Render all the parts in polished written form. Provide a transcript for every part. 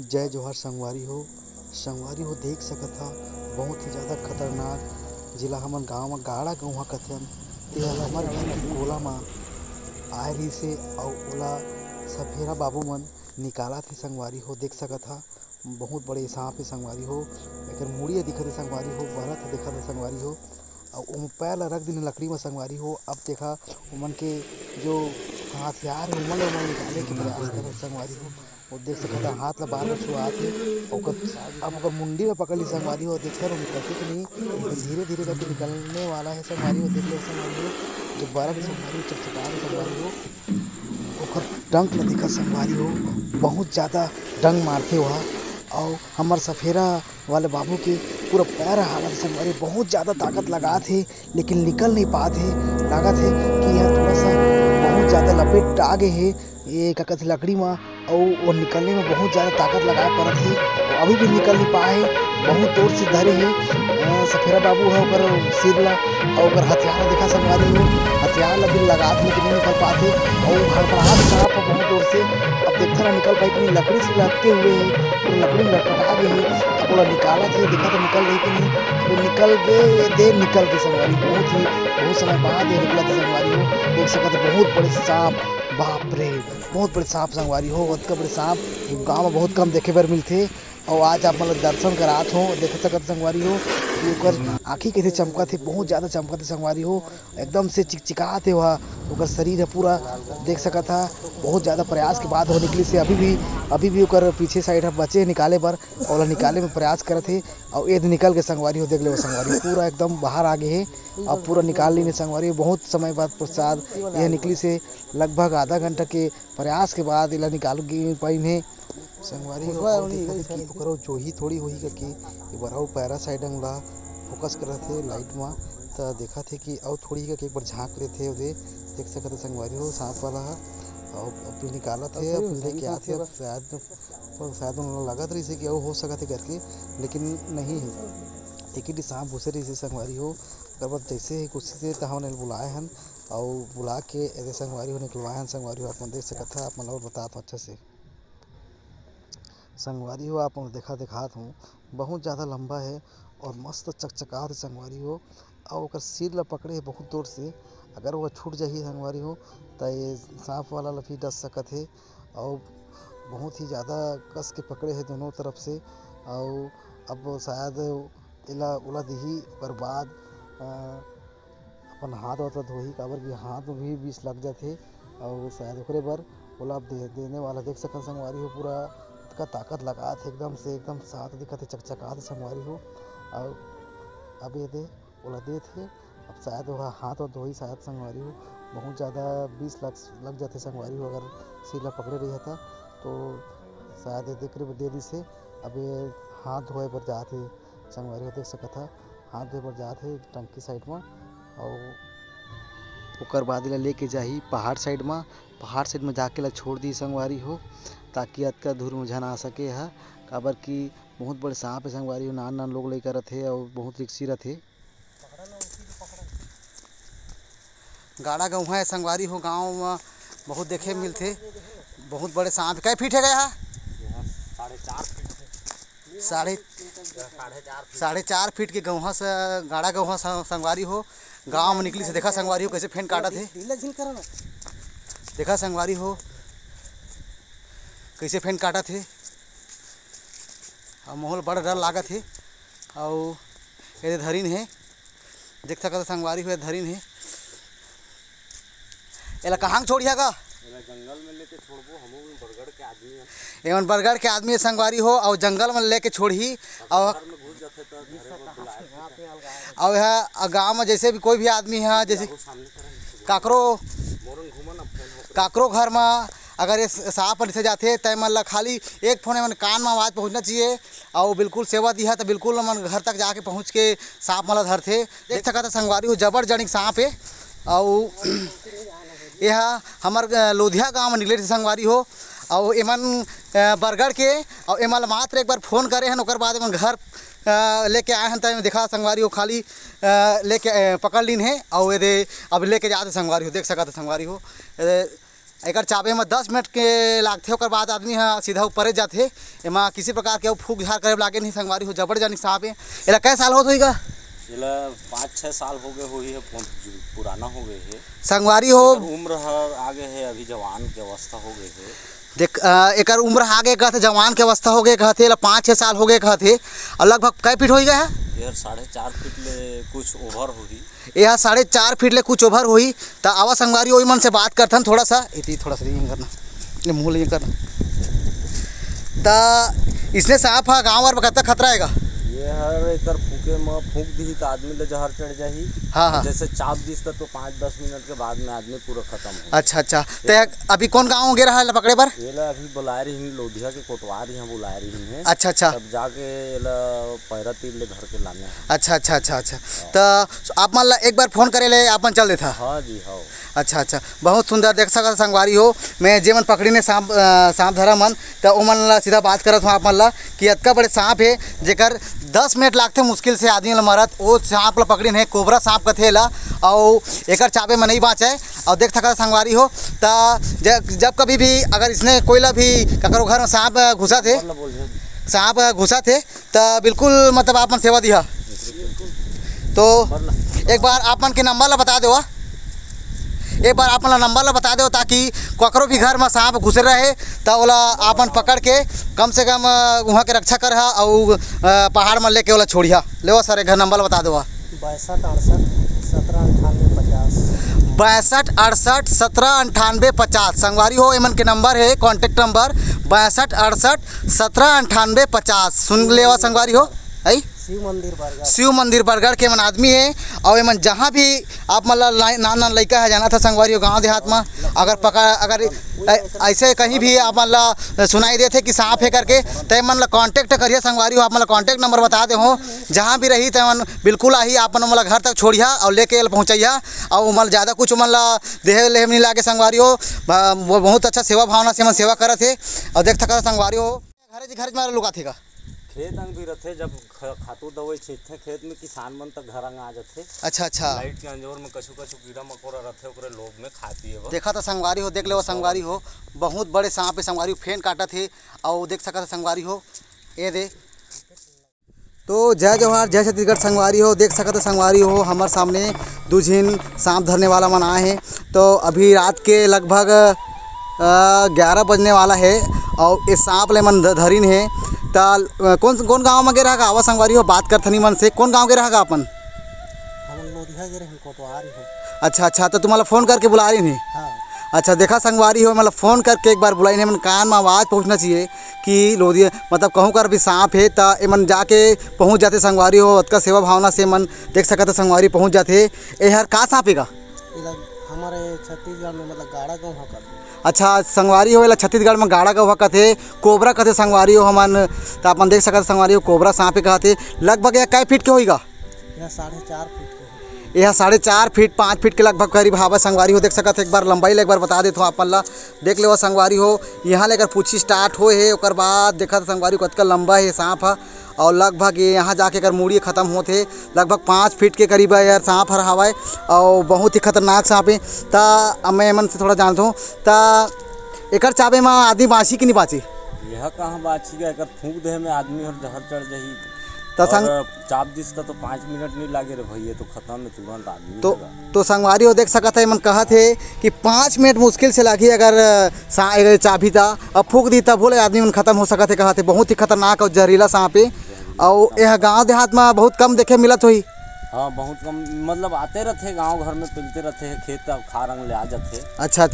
जय जोहार संगवारी हो देख सकत हा बहुत ही ज़्यादा खतरनाक जिला हमन गाँव में गाड़ा गउँहा कथन ते हमर घर के कोला म आए रहिस हे अउ ओला सफेरा बाबू मन निकालत हे। संगवारी हो देख सकत हा बहुत बड़े सांप हे। संगवारी हो एकर मुड़िया दिखत हे। संगवारी हो बरत ह दिखत हे। संगवारी हो अउ ओम पैर ला रख दिन लकड़ी में। संगवारी हो अब देखा ओमन के जो हथियार हे ओमन ला निकाले के प्रयास करत। संगवारी हो वो देख सकत हा हाथ ला बार-बार छुआत हे। अब ओकर मुंडी ला पकड़ ली। संगवारी हो देखिए निकलथे कि नहीं लेकिन धीरे-धीरे करके निकलने वाला है। संगवारी हो देख ले। संगवारी हो जो बरत हे। संगवारी हो चकचकात हे। संगवारी हो ओकर डंक ला देखा। संगवारी हो बहुत ज़्यादा डंक मारथे ओहा अउ हमर सफेरा वाले बाबू के पूरा पैर हालत। संगवारी बहुत ज़्यादा ताकत लगात हे लेकिन निकल नहीं पात हे। लागत हे कि यह थोड़ा सा बहुत ज़्यादा लपेट आ गे हे ये का कहथे लकड़ी में अउ वो निकलने में बहुत ज़्यादा ताकत लगाए पड़त हे। अभी भी निकल नहीं पाए हे बहुत जोर से धरे हे। सफेरा बाबू ह ओकर सिर ला अउ ओकर हथियार ला देखा। संगवारी हो हथियार ला भी लगात लेकिन नहीं निकल पात हे अउ हड़बड़ात सांप ह बहुत जोर से। अब देखथे ना निकल पाही कि नहीं लकड़ी से लपटे हुए हे पूरा लकड़ी में लटपटा गे हे। अब ओला निकालत हे देखत हे निकल रही कि नहीं वो निकल गे निकल गे। संगवारी बहुत समय बाद ये निकलत हे। संगवारी हो देख सकत हे बहुत बड़े सांप बाप रे बहुत बड़े सांप। संगवारी हो अतका बड़े सांप गाँव में बहुत कम देखे बर मिलथे और आज आप मन दर्शन करात हो देख सकत। संगवारी हो ओकर आँखी कैसे चमकत हे बहुत ज़्यादा चमकत हे। संगवारी हो एकदम से चिकचिकात हे वह ओकर शरीर है पूरा देख सकत हा बहुत ज़्यादा प्रयास के बाद वो निकली से। अभी भी ओकर पीछे साइड ह बचे निकाले बर और निकाले में प्रयास करत हे और ये निकल के। संगवारी हो देख ले संगवारी पूरा एकदम बाहर आ गे हे अब पूरा निकाल ली ने। संगवारी बहुत समय बाद प्रसाद यह निकली से लगभग आधा घंटा के प्रयास के बाद इला निकाल पाइन हे। संगवारी हो देखत हे कि ओकर जोही थोड़ी होही करके बराउ पैरा साइड ला फोकस करत हे लाइट में त देखत हे कि अउ थोड़ी करके एक बार झाँक लेथे ओदे देख सकत हे। संगवारी हो सांप वाला ह अउ अभी निकालत हे अब लेके आथे अब शायद उन लगत रहिस कि अउ हो सकत हे करके लेकिन नहीं हे लेकिन सांप घुसे रहिस। संगवारी हो ओकर बाद जैसे कोशिश से हमन बुलाए हन अउ बुला के एदे संगवारी हो निकलवाए हन। संगवारी हो आप मन देख सकत हा आप मन और बतात हो अच्छा से। संगवारी हो आप मन दिखात हो बहुत ज़्यादा लंबा है और मस्त चकचकात। संगवारी हो और ओकर सिर ला पकड़े हे बहुत जोर से अगर वो छूट जाही। संगवारी हो त ये सांप वाला ला भी डस सकत हे और बहुत ही ज़्यादा कस के पकड़े हे दोनों तरफ से और अब शायद एला ओला दिही बर्बाद अपन हाथ वाथ धोही काबर की हाथ में भी विष लग जाथे और शायद ओकरे बर ओला देने वाला देख सकत। संगवारी हो पूरा का ताकत लगात एकदम से एकदम साथ दिखत हे चकचकात। संगवारी हो और अब ये दे ओला देत हे अब शायद वह हाथ और धोही शायद। संगवारी हो बहुत ज़्यादा विष लग जाथे। संगवारी हो अगर सिर ला पकड़े रही था तो शायद देख दे दिस हे अब ये हाथ धोए बर जात हे। संगवारी हो देख सकत हा हाथ धोए बर जात हे टंकी साइड में और ओकर बाद ला लेके जाही पहाड़ साइड में जाके ला छोड़ दी। संगवारी हो ताकि अतका दूर में झन आ सके हा काबर की बहुत बड़े सांप है। संगवारी हो नान लोग ले करत हे और बहुत रिक्सी रथे। गाड़ा गउँहा है। संगवारी हो गाँव में बहुत देखे मिलथे बहुत बड़े सांप कै फीट है गया साढ़े चार फीट के गउँहा से गाड़ा गउँहा। संगवारी हो गाँव में निकली से देखा। संगवारी हो कैसे फेन काटत हे देखा। संगवारी हो कैसे फेन काटत हे और माहौल बड़ा डर लागत हे और ये धरिन हे देख सकत। संगवारी हो धरिन हे एला कहाँ छोड़िया गा जंगल में लेके छोड़बो हमहू बरगढ़ के आदमी है एमन बरगढ़ के आदमी है। संगवारी हो और जंगल में लेके छोड़ही और यह गाँव में जैसे भी कोई भी आदमी है जैसे काकरो घर में अगर ये सांप दिखे जाते तय मन ला खाली एक फोन मन कान में आवाज़ पहुँचना चाहिए और बिल्कुल सेवा दिया तो बिल्कुल मन घर तक जाके पहुँच के सांप मन धरथे। देख सकत संगवारी हो जबर जनिक सांप है और यह हमार लोधिया गाँव में निकले थे। संगवारी हो और एमन बरगढ़ के और एमन मात्र एक बार फोन करे हन ओकर बाद एमन घर लेके आए हन। तय देखा संगवारी हो खाली लेके पकड़ लीन है और ये अब लेके जाते। संगवारी हो देख सकत संगवारी हो एकर चाबे में 10 मिनट के लागथे, ओकर बाद आदमी ह सीधा ऊपर जाथे। एमा किसी प्रकार के फूक झाड़ करे लागे नहीं संगवारी हो, जबड़ जानी सांप है। एला कै साल होत होईगा? एला 5-6 साल हो गए होही है, पुराना हो गए है संगवारी हो। उम्र आगे है, अभी जवान के अवस्था हो गए है। देख एकर उम्र आगे कहते, जवान के अवस्था हो गए कहते, 5-6 साल हो गए कहते। और लगभग कै फीट होई गए? यह 4.5 फीट ले कुछ ओवर होही। यह 4.5 फीट ले कुछ ओवर होई। तो आवा संगवारी वही मन से बात करथन थोड़ा सा, इतनी थोड़ा सा ये करना, ये मुँह ले करना। तो इसने सांप हा गाँव और कतक खतरा हैगा? ये हर एकर फूके में फूक दी तो आदमी ले जहर चढ़ जाही। हाँ। जैसे चाप दिस तो 5-10 मिनट के बाद में आदमी पूरा खत्म हो। अच्छा। तो अभी कौन गाँव गे रहा है पकड़े पर? ये ला अभी बुला रही है, लोधिया के कोटवार यहाँ बुला रही है। अच्छा। तब जाके पैरा तीर ले धर के लाने। अच्छा। तो आप मान ला एक बार फोन करे ले आपन चल देता? हाँ जी हाँ। अच्छा। बहुत सुंदर देख सकत संगवारी हो। मैं जे मन पकड़ी ने सांप धरा मन तो ओ मन ला सीधा बात करत हूँ आप मन ला कि अतका बड़े सांप है जेकर 10 मिनट लागते मुश्किल से आदमी ला मरत। वो सांप ला पकड़ी है, कोबरा सांप कथे ला, और एकर चाबे में नहीं बाँचे। और देख सकत संगवारी हो। तो जब कभी भी अगर इसने कोई ला भी ककरो घर में सांप घुसा थे तो बिल्कुल मतलब आप मन सेवा दिया। तो एक बार आप मन के नंबर ला बता दो, एक बार आप नंबर ला बता दो ताकि ककरो भी घर में सांप घुस रहे तो ओला आपन पकड़ के कम से कम वहाँ के रक्षा कर और पहाड़ में लेके ओला छोड़िया। ले सर एक घर नंबर बता दो। 62 68 17 98 50 संगवारी हो। एमन के नंबर है, कॉन्टेक्ट नंबर 62 68 17 98 50। सुन ले संगवारी हो। आई शिव मंदिर बरगढ़ के मन आदमी है। और एमन जहाँ भी आप मतलब नान लड़का है जाना था संगवारी हो गाँव देहात में, अगर ऐसे कहीं भी आप मतलब सुनाई देते कि सांप है करके तो मन ला कांटेक्ट करिए संगवारी हो। आप मतलब कांटेक्ट नंबर बता दे हो, जहाँ भी रही तो मन बिल्कुल आई आप मतलब घर तक छोड़िया और लेके पहुँचैया। और मतलब ज़्यादा कुछ मन ला देह लेह नहीं लागे संगवारी हो। वो बहुत अच्छा सेवा भावना से मन सेवा करत है। और देख सका संगवारी हो घर में लुका थे खेत अंग भी रहते, जब खातू दवाई छींटते खेत में किसान मन तक घर अंग आ जाते। अच्छा। लाइट के अंजोर में कछु कीड़ा मकोड़ा रहते, ओकरे लोभ में खाती है। देखा था संगवारी हो, देख ले वो संगवारी हो, बहुत बड़े सांप है संगवारी हो, फेन काटा थे। और देख सका था संगवारी हो ये दे। तो जय जवाहर जय छत्तीसगढ़ संगवारी हो। देख सका था संगवारी हो हमारे सामने दुझिन सांप धरने वाला मन आए हैं। तो अभी रात के लगभग 11 बजने वाला है और इस सांप ले मन धरिन है। तो कौन गांव में गे रहा आवा संगवारी हो? बात कर थनी मन से कौन गांव गे रहा अपन? लोधिया गे रहे कोटवार हो। अच्छा। तो तुम्हारा फ़ोन करके बुला रही थी? हाँ। अच्छा देखा संगवारी हो, मतलब फ़ोन करके एक बार बुलाई नहीं, मन कान में आवाज़ पहुँचना चाहिए कि लोधिया मतलब कहूँ कर भी सांप है तो एमन जाके पहुँच जाते संगवारी हो। अतका सेवा भावना से मन देख सकते संगवारी पहुँच जाते। ये हर का सांप है का? हमारे छत्तीसगढ़ में मतलब गाड़ा गाँव का। अच्छा संगवारी हो, छत्तीसगढ़ में गाड़ा गौवा कथे, कोबरा कथे संगवारी हो हमन। तो अपन देख सकते संगवारी हो कोबरा सांप कहते। लगभग यह कै फीट के होगा? यह 4.5 फीट के। यह 4.5 फीट 5 फीट के लगभग करीब हवा संगवारी हो। देख सकते एक बार लंबाई ले एक बार बता देता हूँ अपन ला, देख ले वो संगवारी हो। यहाँ लेकर पूछी स्टार्ट हो है, ओकर बाद देखा संगवारी को कतका लंबा है सांप है। और लगभग ये यहाँ जाके कर मूड़ी ख़त्म होते, लगभग 5 फीट के करीब यार सांप हर हवा है और बहुत ही खतरनाक सांप है। तो मैं मन से थोड़ा जानता हूँ तो एकर चाबे में आदमी बाँची कि नहीं बाँची? यह कहाँ बाँची का, एकर फूंक दे में आदमी हर जहर चढ़ जाही। तो चाप दिस तो 5 मिनट नहीं लागे रे भैया, तो खत्म है तुरंत आदमी। तो संगवारी हो देख सकत है मन कहा थे कि 5 मिनट मुश्किल से लगी अगर चाबी था अब फूक दी तब बोले आदमी मन खत्म हो सकते कहा थे। बहुत ही खतरनाक और जहरीला सांप है। और यह गांव देहात में बहुत कम देखे मिलत हुई। हाँ बहुत कम, मतलब आते रहते गांव घर में पिलते रहते हैं, खेत खा रंग ले आ जाते। अच्छा।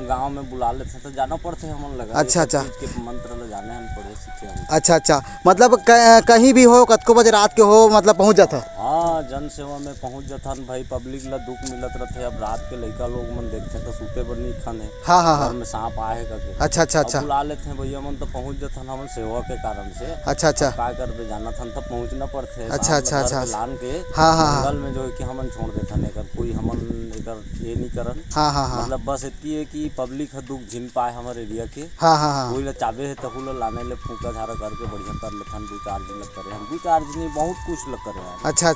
गांव में बुला लेते तो जाना पड़ते हमन लगा। अच्छा। के मंत्र ले जाने हम पढ़े सीखे हम। अच्छा मतलब कहीं भी हो कतको बजे रात के हो मतलब पहुंच जाता? हाँ जन सेवा में पहुंच जाता भाई। पब्लिक ला दुख मिलत रहते, अब रात के लड़का लोग मन देखते तो सूते पर नहीं खाने। हाँ घर में सांप आए करके। अच्छा बुला लेते हैं भैया मन तो पहुंच जाता हमन सेवा के कारण से। अच्छा क्या कर जाना था तब पहुंचना पड़ते। अच्छा लान के जंगल में जो है कि हमन छोड़ देते हैं, कोई हमन ये नहीं करन। हाँ। मतलब बस इतनी है कि पब्लिक है दुख झिन पाए हमारे एरिया के। हाँ। कोई ला चाबे है तहु ला लाने ले फूका झारा करके बढ़िया कर लेथन। 2-4 दिन लग करे हम 2-4 दिन बहुत कुछ लग करे। अच्छा।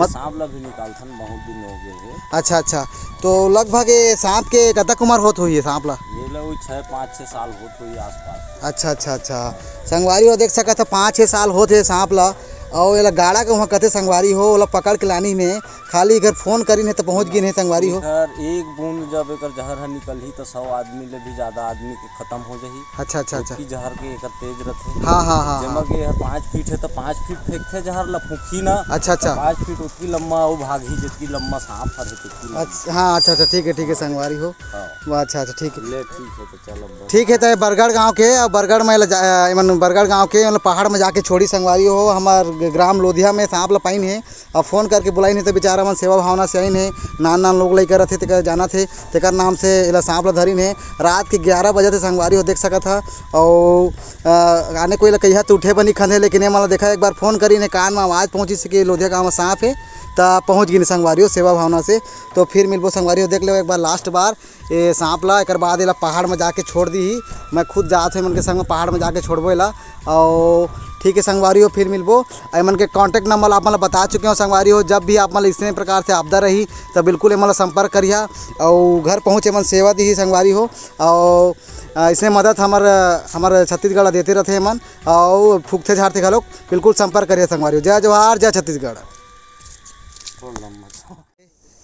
सांप ला भी निकालथन, बहुत दिन हो गए है। अच्छा अच्छा, तो लगभग ये सांप के कतक उम्र होत हुई है सांप ला? ये ला वही 5-6 साल होत हुई आसपास। अच्छा अच्छा अच्छा, संगवारी हो देख सकत 5-6 साल होते सांप ला। और ये गाड़ा के वहाँ कथे संगवारी हो, ओला पकड़ के लानी में खाली घर फोन करी नहीं तो पहुँच गई नहीं संगवारी हो। एक बूंद जब एक जहर है निकलही तो 100 आदमी ले भी ज्यादा आदमी के खत्म हो जाही। अच्छा अच्छा अच्छा, जहर के एक तेज रहते। हाँ हाँ हाँ जमा के 5 फीट है तो 5 फीट फेंकते जहर ला फूकी ना। अच्छा अच्छा 5 फीट उतनी लम्बा वो भागी जितनी लम्बा सांप हर है। अच्छा, हाँ अच्छा अच्छा, ठीक है संगवारी हो। हाँ अच्छा अच्छा, ठीक है ले, ठीक है तो चलो। ठीक है। तो बरगढ़ गांव के, बरगढ़ में बरगढ़ गांव के मतलब पहाड़ में जाके छोड़ी संगवारी हो, हमार ग्राम लोधिया में सांप ला पाइन है। और फ़ोन करके बुलाई नहीं तो बेचारा मन सेवा भावना से आइन है, नान लोग लेकर रथे तेकर जाना थे, तेकर नाम से एला सांप ला धरिन है। रात के 11 बजे थे संगवारी हो देख सका था। और आने कोई कहिया तो उठे बनी खंधे, लेकिन ये मतलब देखा एक बार फ़ोन करी ने कान में आवाज़ पहुँची से कि लोधिया गाँव में सांप है, तो पहुँच गई संगवारी हो सेवा भावना से। तो फिर मिलबो संगवारी हो, देख लो एक बार लास्ट बार ये सांप ला। एक बाद एला पहाड़ में जाके छोड़ दी ही, मैं खुद जात हूँ मन के संग में पहाड़ में जाके छोड़बो एला। और ठीक है संगवारी हो, फिर मिलबो। मन के कॉन्टैक्ट नंबर आप मतलब बता चुके हो संगवारी हो। जब भी आप मतलब इसी प्रकार से आपदा रही तो बिल्कुल मतलब संपर्क करिए और घर पहुँचे मन सेवा दी ही संगवारी हो। और इसमें मदद हमारे छत्तीसगढ़ देते रहते मन, और फूकते झाड़ते घलोक बिल्कुल संपर्क करिए संगवारी हो। जय जवाहर, जय छत्तीसगढ़।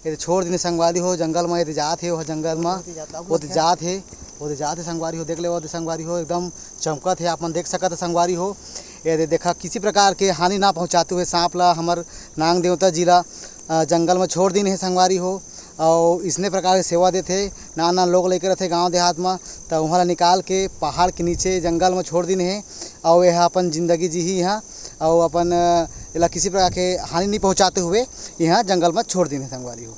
ये छोड़ दिन संगवारी हो, जंगल में ये जात है, वो जंगल में वो जात है संगवारी हो। देख ले वो संगवारी हो एकदम चमकत है, आप मन देख सकत है संगवारी हो। ये देखा किसी प्रकार के हानि ना पहुंचाते हुए सांप ला हमार नांग देवता जिला जंगल में छोड़ दिन है संगवारी हो। और इसने प्रकार से सेवा देते नाना लोग लेकर रहते गांव देहात में, तो वहाँ निकाल के पहाड़ के नीचे जंगल में छोड़ दिन है। और यह अपन ज़िंदगी जी ही यहाँ, और अपन इला किसी प्रकार के हानि नहीं पहुँचाते हुए यहाँ जंगल में छोड़ दिन है संगवारी हो।